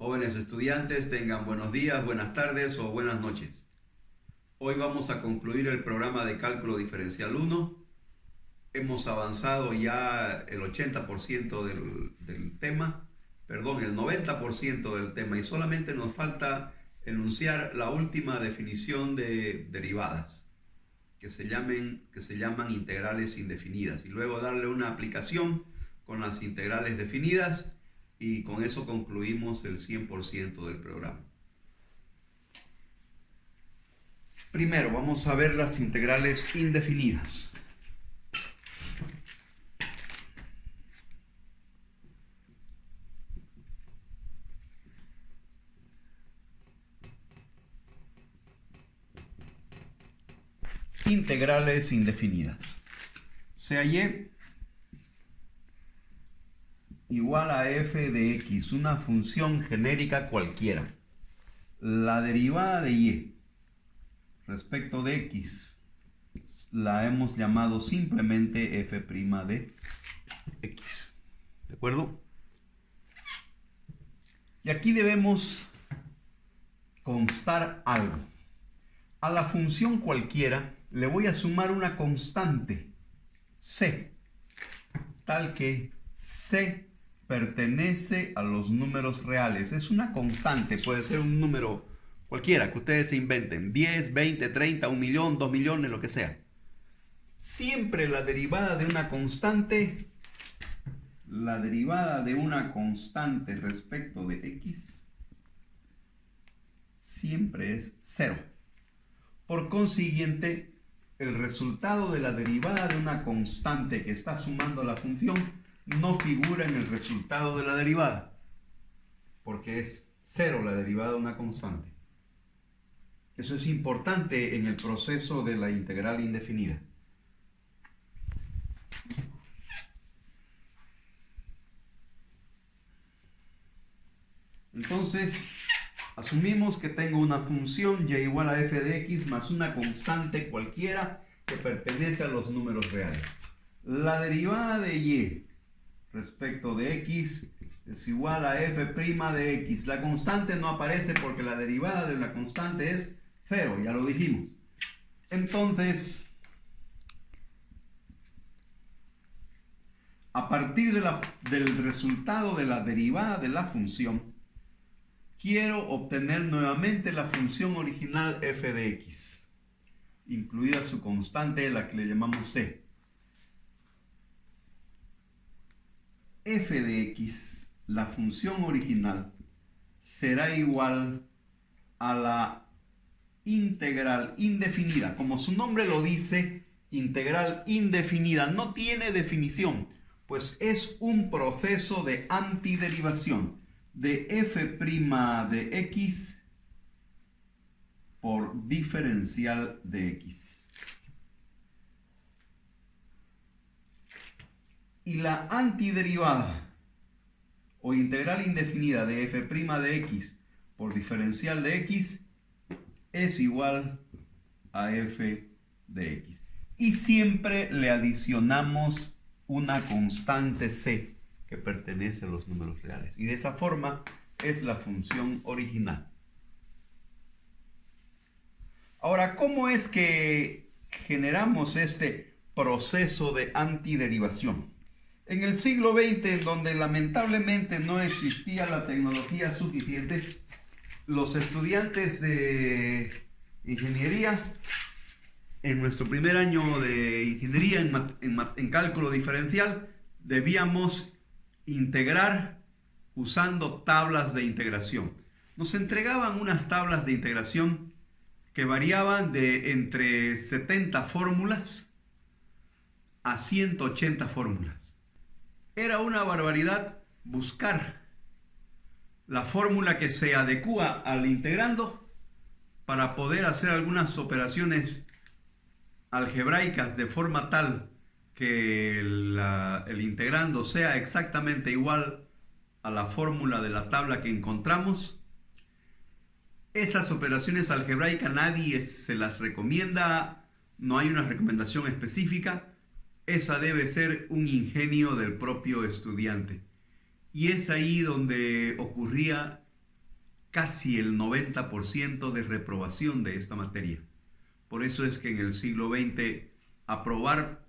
Jóvenes estudiantes, tengan buenos días, buenas tardes o buenas noches. Hoy vamos a concluir el programa de cálculo diferencial 1. Hemos avanzado ya el 80% del tema, perdón, el 90% del tema, y solamente nos falta enunciar la última definición de derivadas, que se llaman integrales indefinidas, y luego darle una aplicación con las integrales definidas, y con eso concluimos el 100% del programa. Primero vamos a ver las integrales indefinidas. Integrales indefinidas. Sea y igual a f de x, una función genérica cualquiera. La derivada de y respecto de x la hemos llamado simplemente f' de x. ¿De acuerdo? Y aquí debemos constar algo. A la función cualquiera le voy a sumar una constante, c, tal que c pertenece a los números reales. Es una constante, puede ser un número cualquiera que ustedes se inventen, 10, 20, 30, 1 millón, 2 millones, lo que sea. Siempre la derivada de una constante respecto de x siempre es 0. Por consiguiente, el resultado de la derivada de una constante que está sumando a la función no figura en el resultado de la derivada, porque es 0 la derivada de una constante. Eso es importante en el proceso de la integral indefinida. Entonces, asumimos que tengo una función y igual a f de x más una constante cualquiera que pertenece a los números reales. La derivada de y respecto de x es igual a f' de x. La constante no aparece porque la derivada de la constante es 0, ya lo dijimos. Entonces, a partir del resultado de la derivada de la función, quiero obtener nuevamente la función original f de x, incluida su constante, la que le llamamos c. F de x, la función original, será igual a la integral indefinida. Como su nombre lo dice, integral indefinida no tiene definición, pues es un proceso de antiderivación de f' de x por diferencial de x. Y la antiderivada o integral indefinida de f' de x por diferencial de x es igual a f de x. Y siempre le adicionamos una constante c que pertenece a los números reales. Y de esa forma es la función original. Ahora, ¿cómo es que generamos este proceso de antiderivación? En el siglo XX, en donde lamentablemente no existía la tecnología suficiente, los estudiantes de ingeniería, en nuestro primer año de ingeniería en cálculo diferencial, debíamos integrar usando tablas de integración. Nos entregaban unas tablas de integración que variaban de entre 70 fórmulas a 180 fórmulas. Era una barbaridad buscar la fórmula que se adecua al integrando para poder hacer algunas operaciones algebraicas de forma tal que el integrando sea exactamente igual a la fórmula de la tabla que encontramos. Esas operaciones algebraicas nadie se las recomienda, no hay una recomendación específica. Esa debe ser un ingenio del propio estudiante. Y es ahí donde ocurría casi el 90% de reprobación de esta materia. Por eso es que en el siglo XX aprobar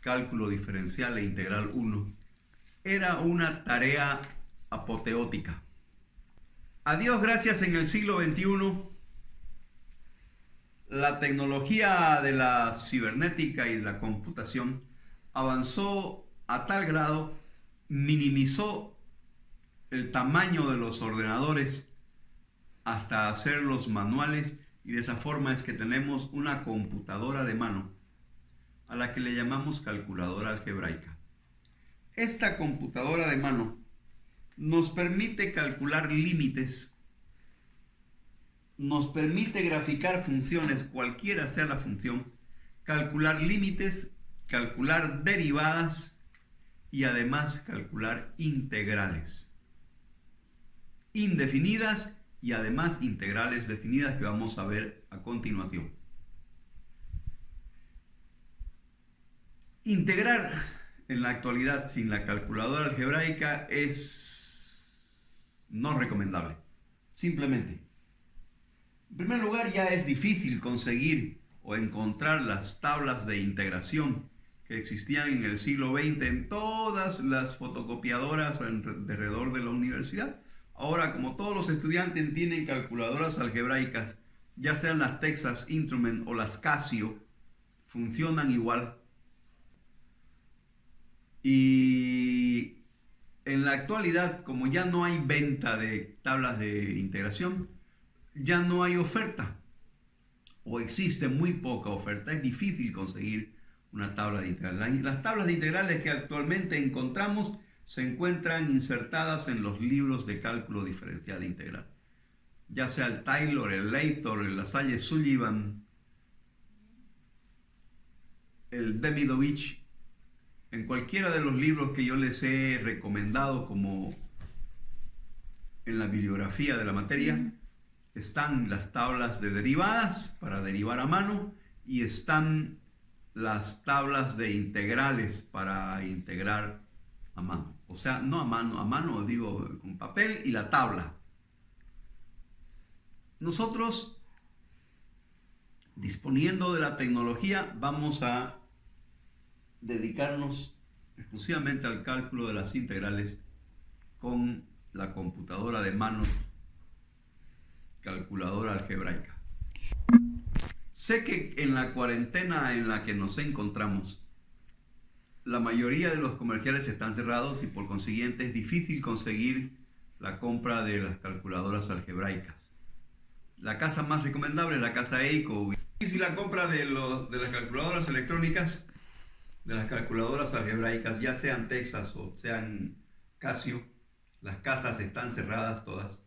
cálculo diferencial e integral 1 era una tarea apoteótica. A Dios gracias, en el siglo XXI la tecnología de la cibernética y de la computación avanzó a tal grado, minimizó el tamaño de los ordenadores hasta hacerlos manuales, y de esa forma es que tenemos una computadora de mano a la que le llamamos calculadora algebraica. Esta computadora de mano nos permite calcular límites, nos permite graficar funciones, cualquiera sea la función, calcular límites, calcular derivadas y además calcular integrales indefinidas y además integrales definidas, que vamos a ver a continuación. Integrar en la actualidad sin la calculadora algebraica es no recomendable, simplemente. En primer lugar, ya es difícil conseguir o encontrar las tablas de integración que existían en el siglo XX en todas las fotocopiadoras alrededor de la universidad. Ahora, como todos los estudiantes tienen calculadoras algebraicas, ya sean las Texas Instruments o las Casio, funcionan igual. Y en la actualidad, como ya no hay venta de tablas de integración, ya no hay oferta, o existe muy poca oferta. Es difícil conseguir una tabla de integral. Las tablas de integrales que actualmente encontramos se encuentran insertadas en los libros de cálculo diferencial e integral, ya sea el Taylor, el Leighton, el LaSalle Sullivan, el Demidovich. En cualquiera de los libros que yo les he recomendado, como en la bibliografía de la materia, están las tablas de derivadas para derivar a mano, y están las tablas de integrales para integrar a mano. O sea, no a mano digo con papel y la tabla. Nosotros, disponiendo de la tecnología, vamos a dedicarnos exclusivamente al cálculo de las integrales con la computadora de mano, calculadora algebraica. Sé que en la cuarentena en la que nos encontramos, la mayoría de los comerciales están cerrados y por consiguiente es difícil conseguir la compra de las calculadoras algebraicas. La casa más recomendable es la casa Eico. Y si la compra de las calculadoras electrónicas, de las calculadoras algebraicas, ya sean Texas o sean Casio, las casas están cerradas todas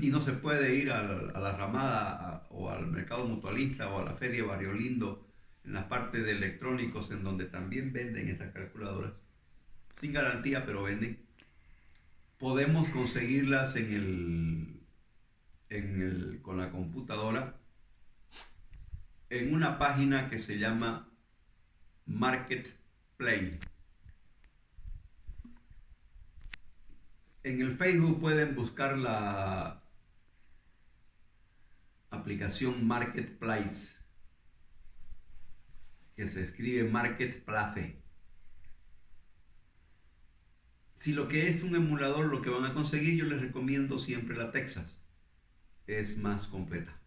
y no se puede ir a la ramada o al mercado mutualista o a la feria Barrio Lindo, en la parte de electrónicos, en donde también venden estas calculadoras sin garantía, pero venden. Podemos conseguirlas con la computadora en una página que se llama Marketplace. En el Facebook pueden buscar la aplicación Marketplace, que se escribe Marketplace. Si lo que es un emulador lo que van a conseguir, yo les recomiendo siempre la Texas. Es más completa.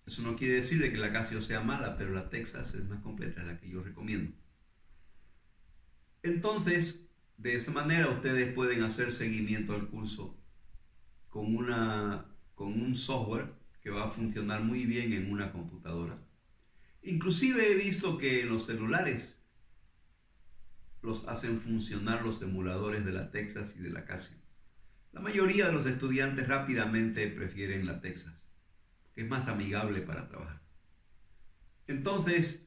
Eso no quiere decir de que la Casio sea mala, pero la Texas es más completa, es la que yo recomiendo. Entonces, de esa manera ustedes pueden hacer seguimiento al curso con un software que va a funcionar muy bien en una computadora. Inclusive he visto que en los celulares los hacen funcionar los emuladores de la Texas y de la Casio. La mayoría de los estudiantes rápidamente prefieren la Texas, que es más amigable para trabajar. Entonces,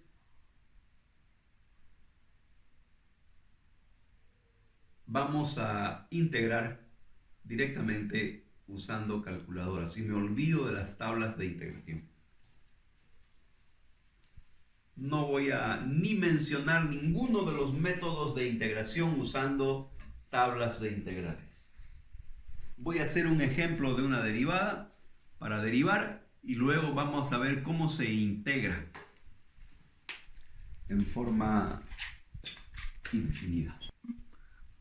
vamos a integrar directamente usando calculadora, si me olvido de las tablas de integración. No voy a ni mencionar ninguno de los métodos de integración usando tablas de integrales. Voy a hacer un ejemplo de una derivada para derivar y luego vamos a ver cómo se integra en forma indefinida.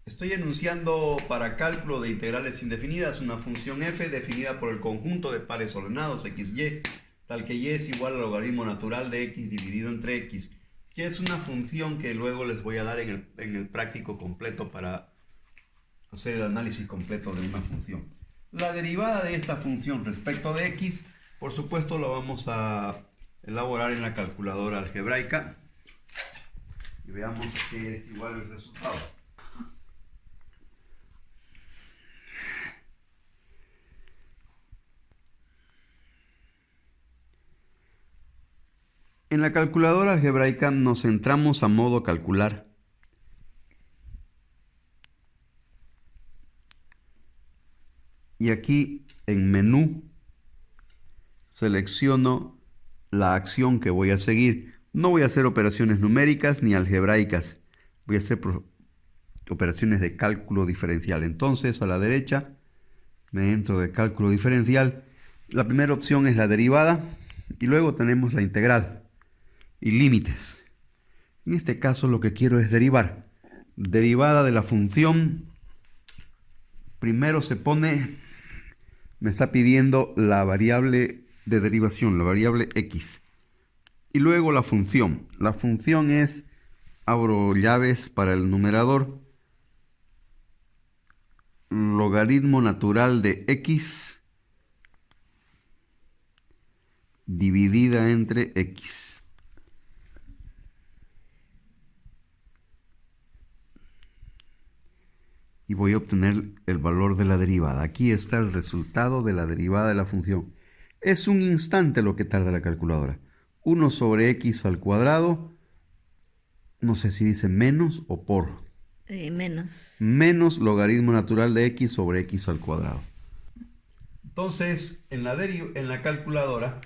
Estoy enunciando para cálculo de integrales indefinidas una función f definida por el conjunto de pares ordenados xy, tal que y es igual al logaritmo natural de x dividido entre x, que es una función que luego les voy a dar en el práctico completo para hacer el análisis completo de una función. La derivada de esta función respecto de x, por supuesto, lo vamos a elaborar en la calculadora algebraica y veamos qué es igual el resultado. En la calculadora algebraica nos centramos a modo calcular. Y aquí en menú selecciono la acción que voy a seguir. No voy a hacer operaciones numéricas ni algebraicas. Voy a hacer operaciones de cálculo diferencial. Entonces a la derecha me entro de cálculo diferencial. La primera opción es la derivada y luego tenemos la integral y límites. En este caso lo que quiero es derivar. Derivada de la función. Primero me está pidiendo la variable de derivación, la variable x. Y luego la función. La función es, abro llaves para el numerador, logaritmo natural de x dividida entre x. Y voy a obtener el valor de la derivada. Aquí está el resultado de la derivada de la función. Es un instante lo que tarda la calculadora. 1 sobre x al cuadrado, no sé si dice menos o por. Menos. Menos logaritmo natural de x sobre x al cuadrado. Entonces, en la calculadora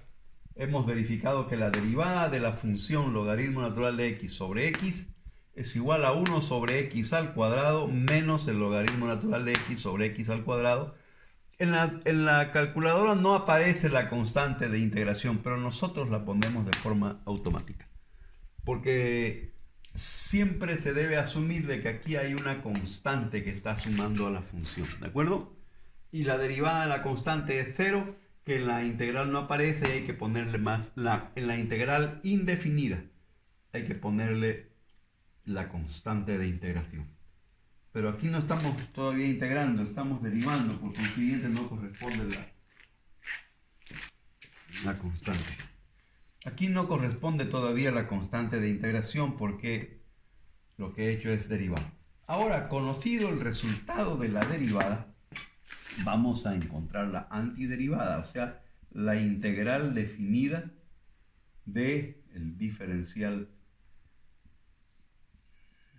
hemos verificado que la derivada de la función logaritmo natural de x sobre x es igual a 1 sobre x al cuadrado menos el logaritmo natural de x sobre x al cuadrado. En la calculadora no aparece la constante de integración, pero nosotros la ponemos de forma automática. Porque siempre se debe asumir de que aquí hay una constante que está sumando a la función, ¿de acuerdo? Y la derivada de la constante es 0, que en la integral no aparece y hay que ponerle más, en la integral indefinida, hay que ponerle la constante de integración. Pero aquí no estamos todavía integrando, estamos derivando, por consiguiente no corresponde la constante. Aquí no corresponde todavía la constante de integración porque lo que he hecho es derivar. Ahora, conocido el resultado de la derivada, vamos a encontrar la antiderivada, o sea, la integral definida del diferencial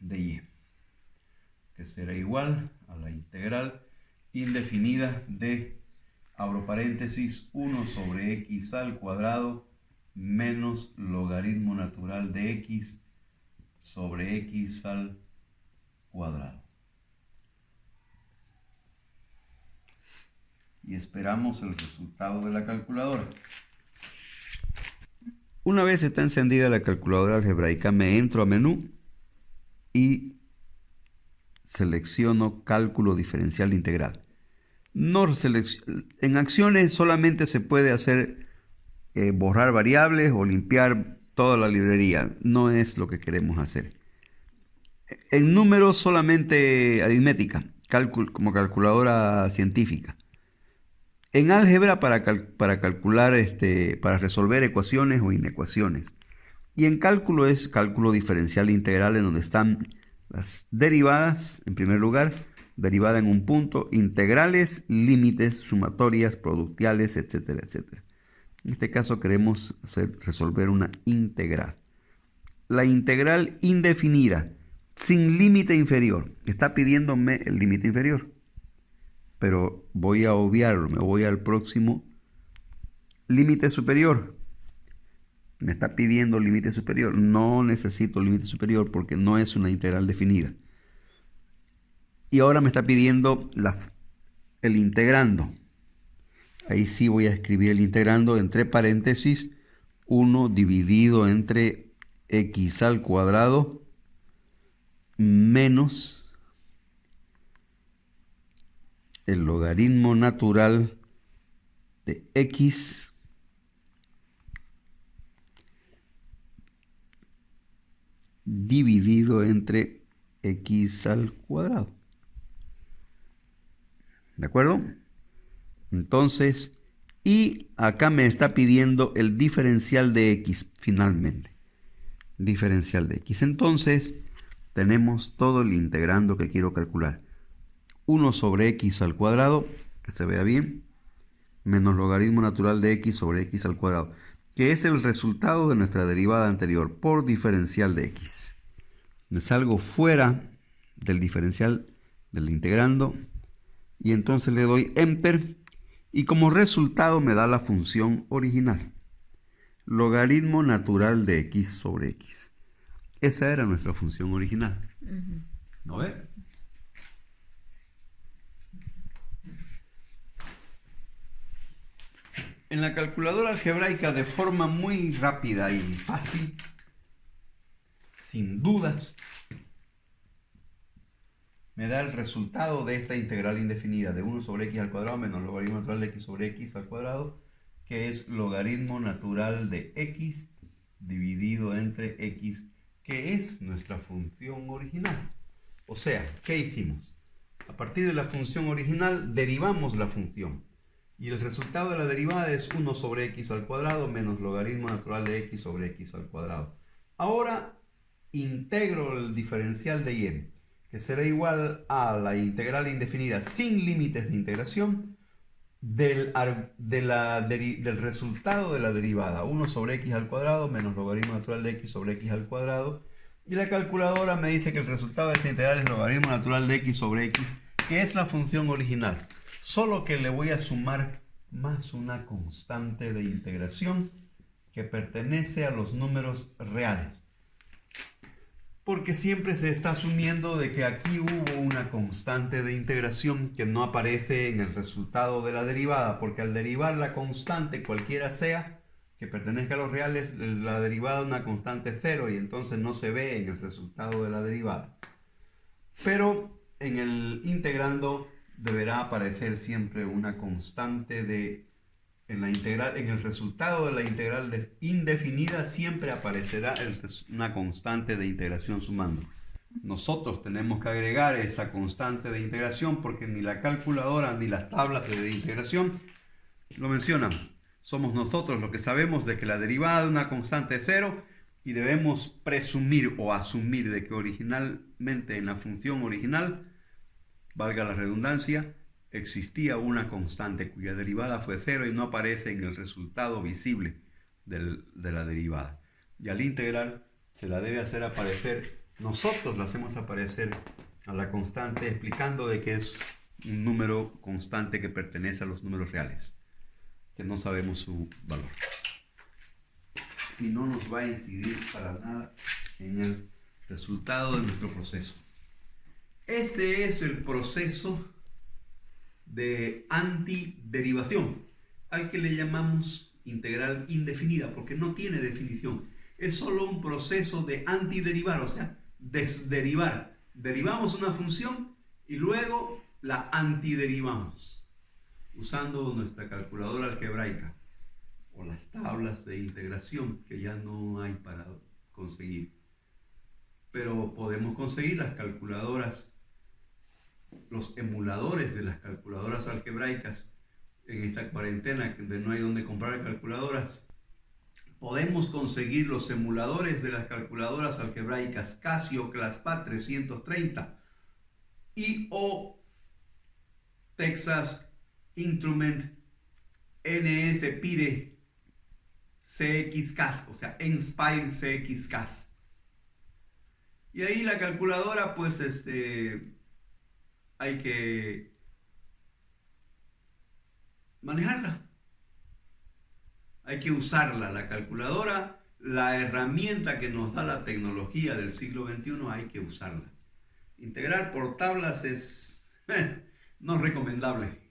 de y, que será igual a la integral indefinida de, abro paréntesis, 1 sobre x al cuadrado menos logaritmo natural de x sobre x al cuadrado. Y esperamos el resultado de la calculadora. Una vez está encendida la calculadora algebraica, me entro a menú y selecciono cálculo diferencial integral. En acciones solamente se puede hacer borrar variables o limpiar toda la librería. No es lo que queremos hacer. En números solamente aritmética, como calculadora científica. En álgebra para calcular, para resolver ecuaciones o inecuaciones. Y en cálculo es cálculo diferencial integral, en donde están las derivadas, en primer lugar, derivada en un punto, integrales, límites, sumatorias, productiales, etcétera, etcétera. En este caso queremos resolver una integral. La integral indefinida, sin límite inferior, está pidiéndome el límite inferior. Pero voy a obviarlo, me voy al próximo límite superior. Me está pidiendo límite superior. No necesito límite superior porque no es una integral definida. Y ahora me está pidiendo el integrando. Ahí sí voy a escribir el integrando entre paréntesis 1 dividido entre x al cuadrado menos el logaritmo natural de x dividido entre x al cuadrado. ¿De acuerdo? Entonces, y acá me está pidiendo el diferencial de x finalmente. Diferencial de x. Entonces, tenemos todo el integrando que quiero calcular. 1 sobre x al cuadrado, que se vea bien, menos logaritmo natural de x sobre x al cuadrado, que es el resultado de nuestra derivada anterior por diferencial de x. Me salgo fuera del diferencial del integrando y entonces le doy enter y como resultado me da la función original. Logaritmo natural de x sobre x. Esa era nuestra función original. ¿No ve? En la calculadora algebraica, de forma muy rápida y fácil, sin dudas, me da el resultado de esta integral indefinida de 1 sobre x al cuadrado menos logaritmo natural de x sobre x al cuadrado, que es logaritmo natural de x dividido entre x, que es nuestra función original. O sea, ¿qué hicimos? A partir de la función original derivamos la función. Y el resultado de la derivada es 1 sobre x al cuadrado menos logaritmo natural de x sobre x al cuadrado. Ahora integro el diferencial de y, que será igual a la integral indefinida sin límites de integración del resultado de la derivada, 1 sobre x al cuadrado menos logaritmo natural de x sobre x al cuadrado. Y la calculadora me dice que el resultado de esa integral es logaritmo natural de x sobre x, que es la función original. Solo que le voy a sumar más una constante de integración que pertenece a los números reales. Porque siempre se está asumiendo de que aquí hubo una constante de integración que no aparece en el resultado de la derivada, porque al derivar la constante, cualquiera sea, que pertenezca a los reales, la derivada es una constante cero y entonces no se ve en el resultado de la derivada. Pero en el integrando deberá aparecer siempre una constante en el resultado de la integral indefinida siempre aparecerá una constante de integración sumando. Nosotros tenemos que agregar esa constante de integración porque ni la calculadora ni las tablas de integración lo mencionan. Somos nosotros los que sabemos de que la derivada de una constante es cero y debemos presumir o asumir de que originalmente en la función original, valga la redundancia, existía una constante cuya derivada fue cero y no aparece en el resultado visible de la derivada. Y al integral se la debe hacer aparecer, nosotros la hacemos aparecer a la constante explicando de que es un número constante que pertenece a los números reales, que no sabemos su valor. Y no nos va a incidir para nada en el resultado de nuestro proceso. Este es el proceso de antiderivación, al que le llamamos integral indefinida, porque no tiene definición. Es solo un proceso de antiderivar, o sea, desderivar. Derivamos una función y luego la antiderivamos, usando nuestra calculadora algebraica o las tablas de integración que ya no hay para conseguir. Pero podemos conseguir las calculadoras, los emuladores de las calculadoras algebraicas en esta cuarentena donde no hay donde comprar calculadoras. Podemos conseguir los emuladores de las calculadoras algebraicas Casio ClassPad 330 y o Texas Instrument NS-PIRE CXCAS, o sea, Inspire CXCAS. Y ahí la calculadora, pues, hay que manejarla. Hay que usarla, la calculadora, la herramienta que nos da la tecnología del siglo XXI, hay que usarla. Integrar por tablas es no recomendable.